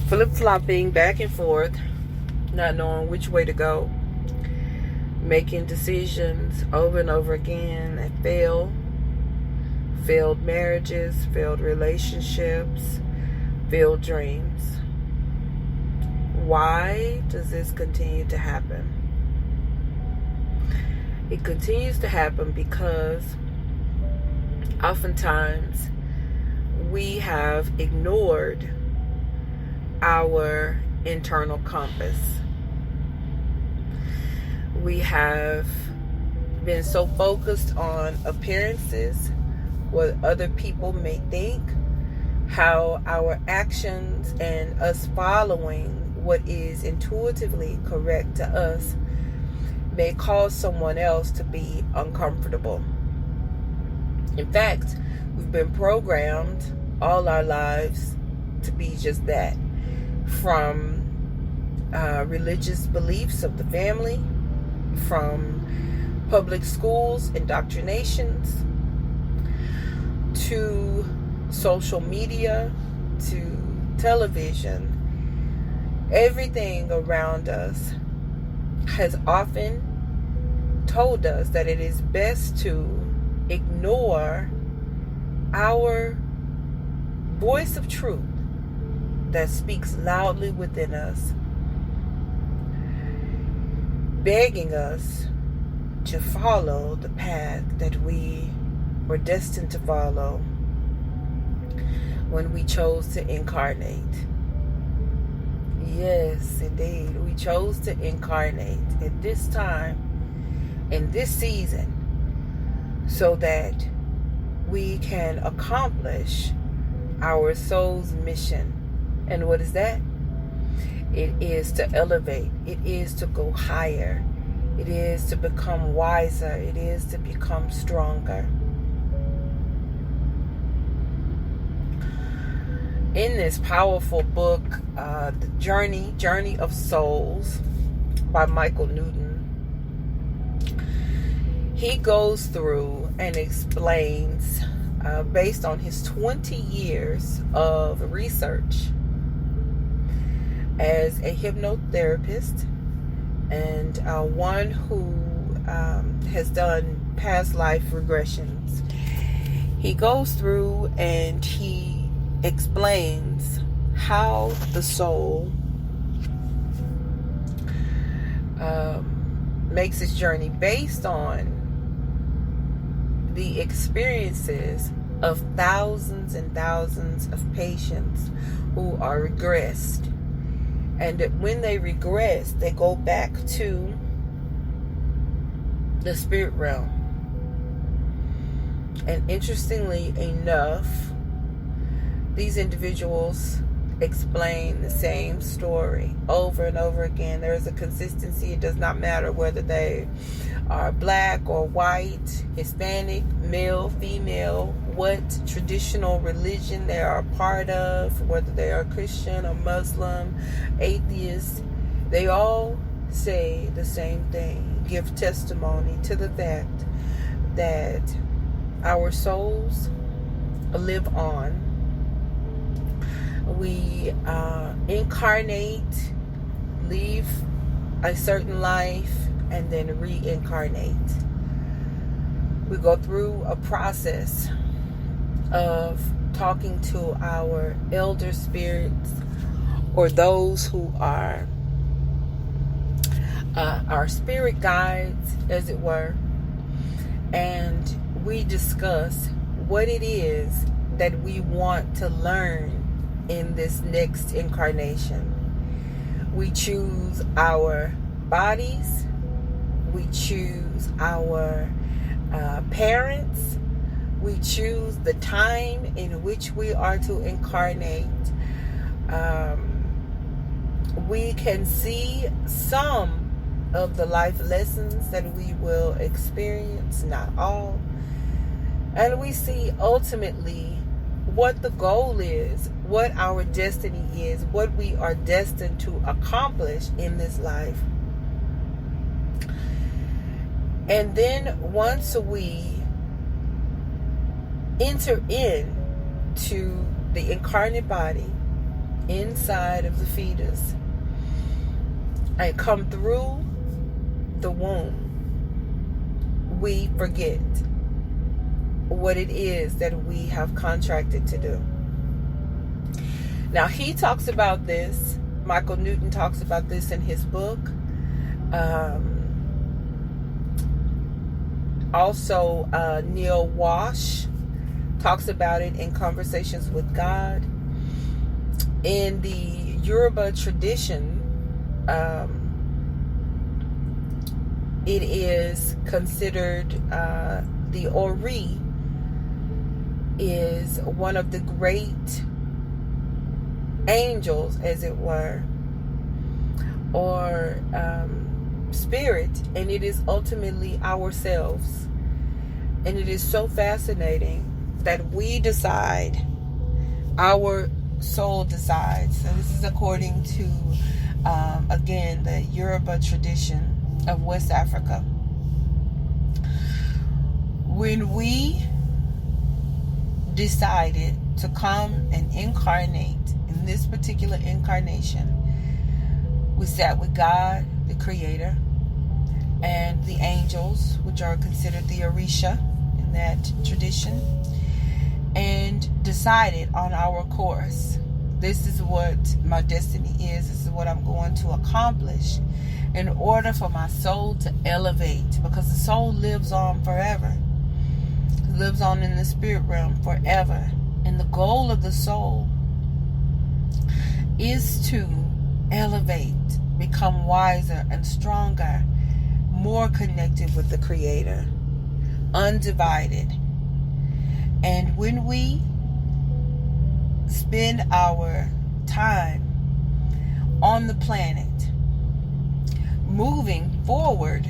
flip-flopping back and forth, not knowing which way to go, making decisions over and over again that failed marriages, failed relationships, failed dreams. Why does this continue to happen? It continues to happen because oftentimes we have ignored our internal compass. We have been so focused on appearances, what other people may think, how our actions and us following what is intuitively correct to us may cause someone else to be uncomfortable. In fact, we've been programmed all our lives to be just that, from religious beliefs of the family, from public schools, indoctrinations, to social media, to television. Everything around us has often told us that it is best to ignore our voice of truth that speaks loudly within us, begging us to follow the path that we were destined to follow when we chose to incarnate. Yes, indeed. We chose to incarnate at this time, in this season, so that we can accomplish our soul's mission. And what is that? It is to elevate. It is to go higher. It is to become wiser. It is to become stronger. In this powerful book, The Journey of Souls by Michael Newton, he goes through and explains, based on his 20 years of research as a hypnotherapist and one who has done past life regressions. He goes through and he explains how the soul makes its journey based on the experiences of thousands and thousands of patients who are regressed. And that when they regress, they go back to the spirit realm. And interestingly enough, these individuals explain the same story over and over again. There is a consistency. It does not matter whether they are black or white, Hispanic, male, female, what traditional religion they are a part of, whether they are Christian or Muslim, atheist. They all say the same thing, give testimony to the fact that our souls live on. We incarnate, leave a certain life, and then reincarnate. We go through a process of talking to our elder spirits, or those who are our spirit guides, as it were, and we discuss what it is that we want to learn in this next incarnation. We choose our bodies, we choose our parents, we choose the time in which we are to incarnate. We can see some of the life lessons that we will experience, not all. And we see ultimately what the goal is, what our destiny is, what we are destined to accomplish in this life. And then once we enter into the incarnate body, inside of the fetus and come through the womb, we forget what it is that we have contracted to do. Now, he talks about this. Michael Newton talks about this in his book. Also, Neil Walsh talks about it in Conversations with God. In the Yoruba tradition, it is considered the Ori is one of the great angels, as it were, or spirit, and it is ultimately ourselves. And it is so fascinating that we decide, our soul decides. So this is according to again, the Yoruba tradition of West Africa. When we decided to come and incarnate in this particular incarnation, we sat with God, the Creator, and the angels, which are considered the Orisha in that tradition, and decided on our course. This is what my destiny is. This is what I'm going to accomplish in order for my soul to elevate, because the soul lives on forever. It lives on in the spirit realm forever. And the goal of the soul is to elevate, become wiser and stronger, more connected with the Creator, undivided. And when we spend our time on the planet moving forward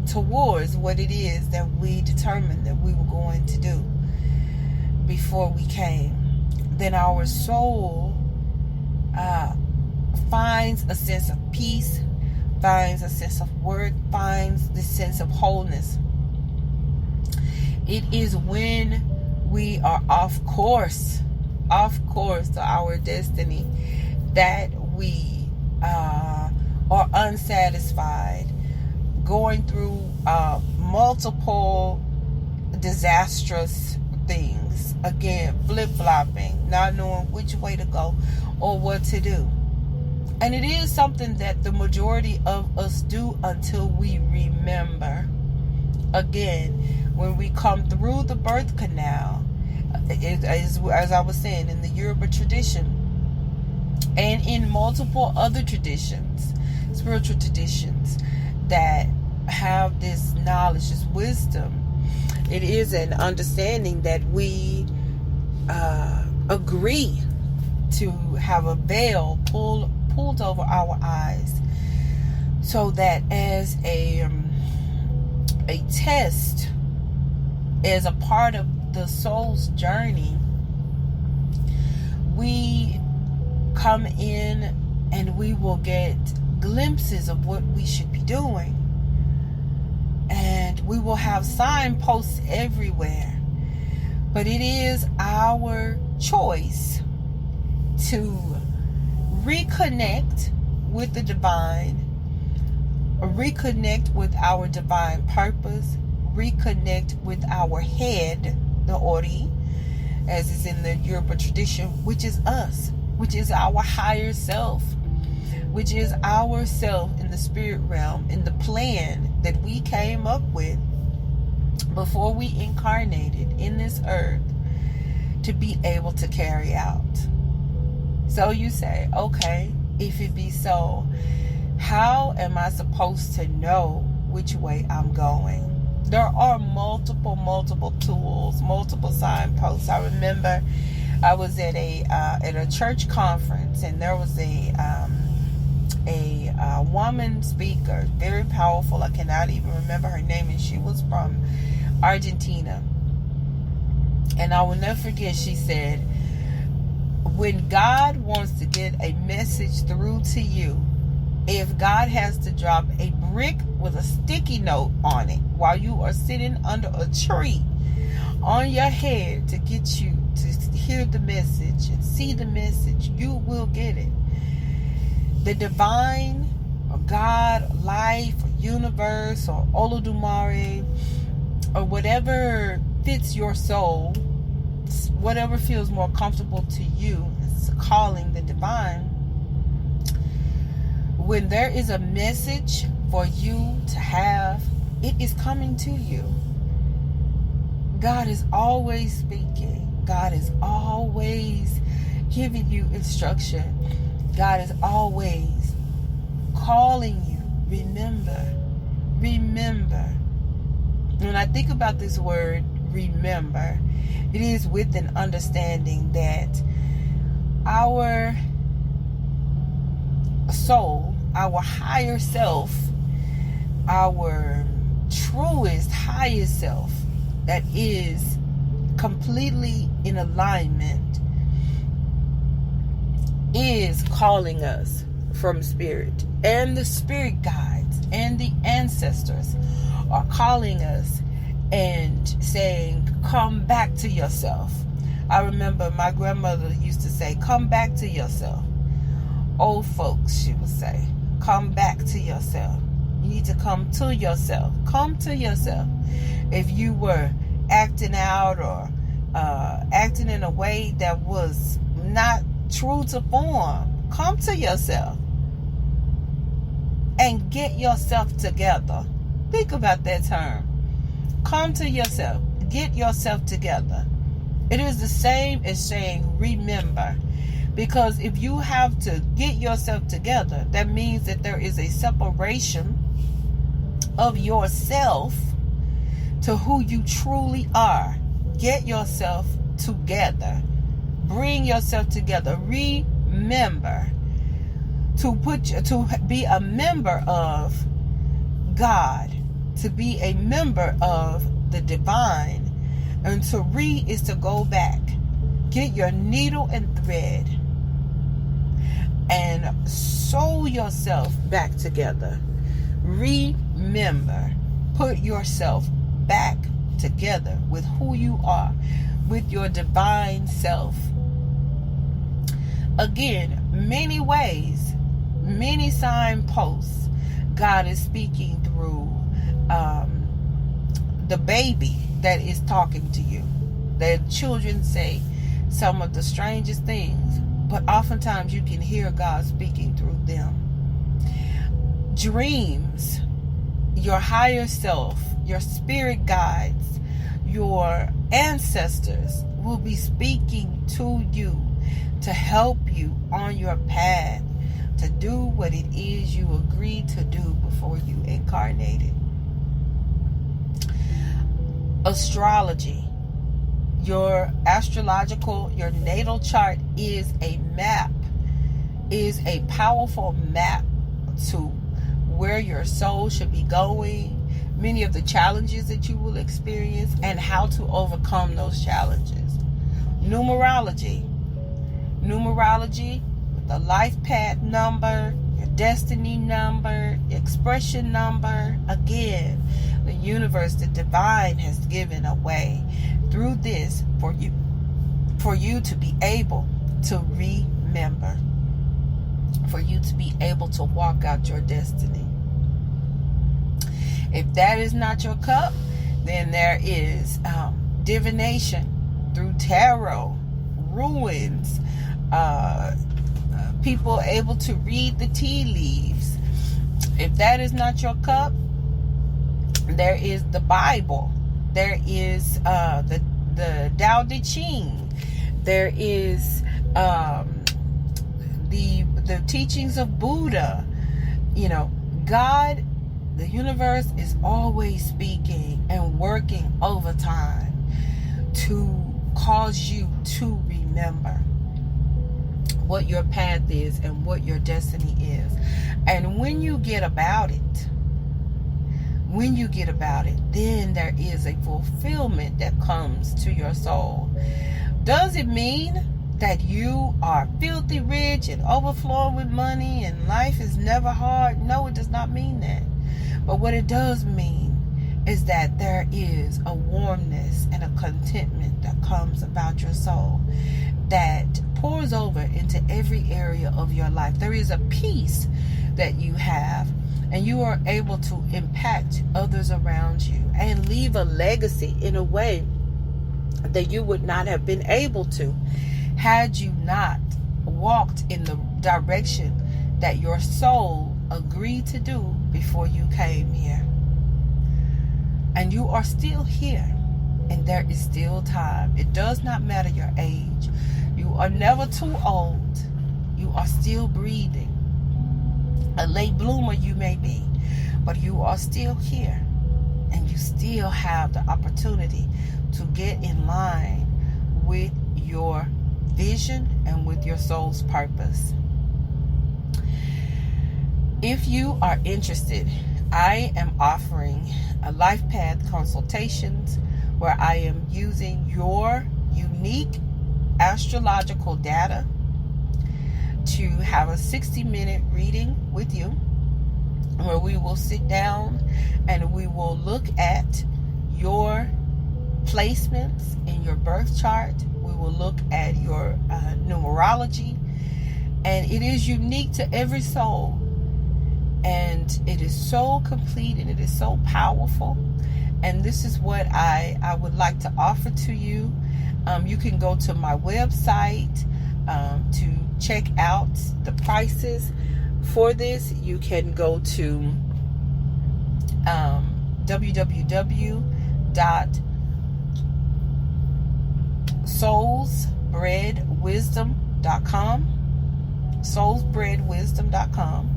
towards what it is that we determined that we were going to do before we came, then our soul finds a sense of peace, finds a sense of worth, finds the sense of wholeness. It is when we are off course to our destiny, that we are unsatisfied, going through multiple disastrous things, again, flip-flopping, not knowing which way to go or what to do. And it is something that the majority of us do until we remember. Again, when we come through the birth canal, as I was saying, in the Yoruba tradition and in multiple other traditions, spiritual traditions that have this knowledge, this wisdom, it is an understanding that we agree to have a veil pulled over our eyes, so that as a test, as a part of the soul's journey, we come in and we will get glimpses of what we should be doing, and we will have signposts everywhere. But it is our choice to reconnect with the divine, reconnect with our divine purpose, reconnect with our head, the Ori, as is in the Yoruba tradition, which is us, which is our higher self, which is our self in the spirit realm, in the plan that we came up with before we incarnated in this earth to be able to carry out. So you say, okay, if it be so, how am I supposed to know which way I'm going? There are multiple tools, multiple signposts. I remember I was at a church conference, and there was a woman speaker, very powerful. I cannot even remember her name, and she was from Argentina. And I will never forget, she said, when God wants to get a message through to you, if God has to drop a brick with a sticky note on it while you are sitting under a tree on your head to get you to hear the message and see the message, you will get it. The divine, or God, life, or universe, or Olodumare, or whatever fits your soul, whatever feels more comfortable to you, it's calling the divine. When there is a message for you to have, it is coming to you. God is always speaking. God is always giving you instruction. God is always calling you. Remember. Remember. When I think about this word, remember, it is with an understanding that our soul, our higher self, our truest, highest self, that is completely in alignment, is calling us from spirit. And the spirit guides and the ancestors are calling us and saying, come back to yourself. I remember my grandmother used to say, come back to yourself. Old folks, she would say, come back to yourself. You need to come to yourself. Come to yourself. If you were acting out or acting in a way that was not true to form, come to yourself and get yourself together. Think about that term. Come to yourself. Get yourself together. It is the same as saying remember. Because if you have to get yourself together, that means that there is a separation of yourself to who you truly are. Get yourself together. Bring yourself together. Remember to be a member of God, to be a member of the divine, and to is to go back. Get your needle and thread and sew yourself back together. Remember, put yourself back together with who you are, with your divine self. Again, many ways, many signposts. God is speaking through the baby that is talking to you. The children say some of the strangest things, but oftentimes you can hear God speaking through them. Dreams, your higher self, your spirit guides, your ancestors will be speaking to you to help you on your path to do what it is you agreed to do before you incarnated. Astrology, your astrological, your natal chart is a map, is a powerful map to where your soul should be going, many of the challenges that you will experience, and how to overcome those challenges. Numerology, the life path number, your destiny number, expression number. Again, the universe, the divine has given a way through this for you to be able to remember, for you to be able to walk out your destiny. If that is not your cup, then there is divination through tarot, ruins, people able to read the tea leaves. If that is not your cup, there is the Bible. There is the Tao Te Ching. There is the teachings of Buddha. You know, God, the universe is always speaking and working overtime to cause you to remember what your path is and what your destiny is. And when you get about it, then there is a fulfillment that comes to your soul. Does it mean that you are filthy rich and overflowing with money and life is never hard? No, it does not mean that. But what it does mean is that there is a warmness and a contentment that comes about your soul that pours over into every area of your life. There is a peace that you have, and you are able to impact others around you and leave a legacy in a way that you would not have been able to had you not walked in the direction that your soul agreed to do before you came here. And you are still here, and there is still time. It does not matter your age. You are never too old. You are still breathing. A late bloomer you may be, but you are still here, and you still have the opportunity to get in line with your vision and with your soul's purpose. If you are interested, I am offering a life path consultations where I am using your unique astrological data to have a 60-minute reading with you, where we will sit down and we will look at your placements in your birth chart. We will look at your numerology, and it is unique to every soul, and it is so complete and it is so powerful. And this is what I would like to offer to you. You can go to my website to check out the prices for this. You can go to www.soulsbreadwisdom.com, soulsbreadwisdom.com,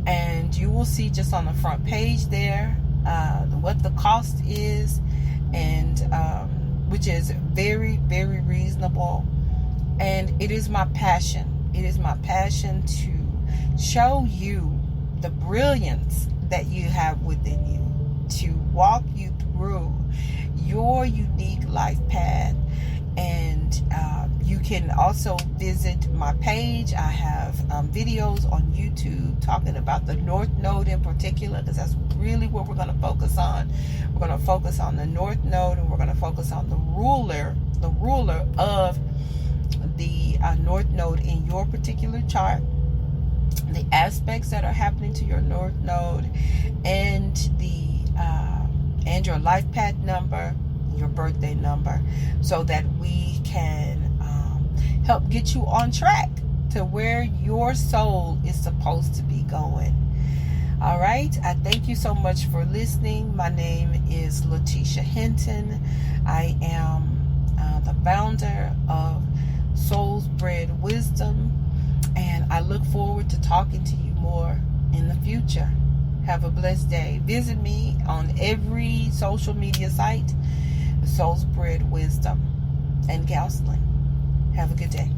and you will see just on the front page there what the cost is, and which is very, very reasonable. And it is my passion. It is my passion to show you the brilliance that you have within you, to walk you through your unique life path. And you can also visit my page. I have videos on YouTube talking about the North Node in particular, because that's really what we're going to focus on. We're going to focus on the North Node, and we're going to focus on the ruler of the North Node in your particular chart, the aspects that are happening to your North Node, and your life path number, your birthday number, so that we can help get you on track to where your soul is supposed to be going. All right. I thank you so much for listening. My name is Letitia Hinton. I am the founder of Soul's Bread Wisdom, and I look forward to talking to you more in the future. Have a blessed day. Visit me on every social media site, Soul's Bread Wisdom and Counseling. Have a good day.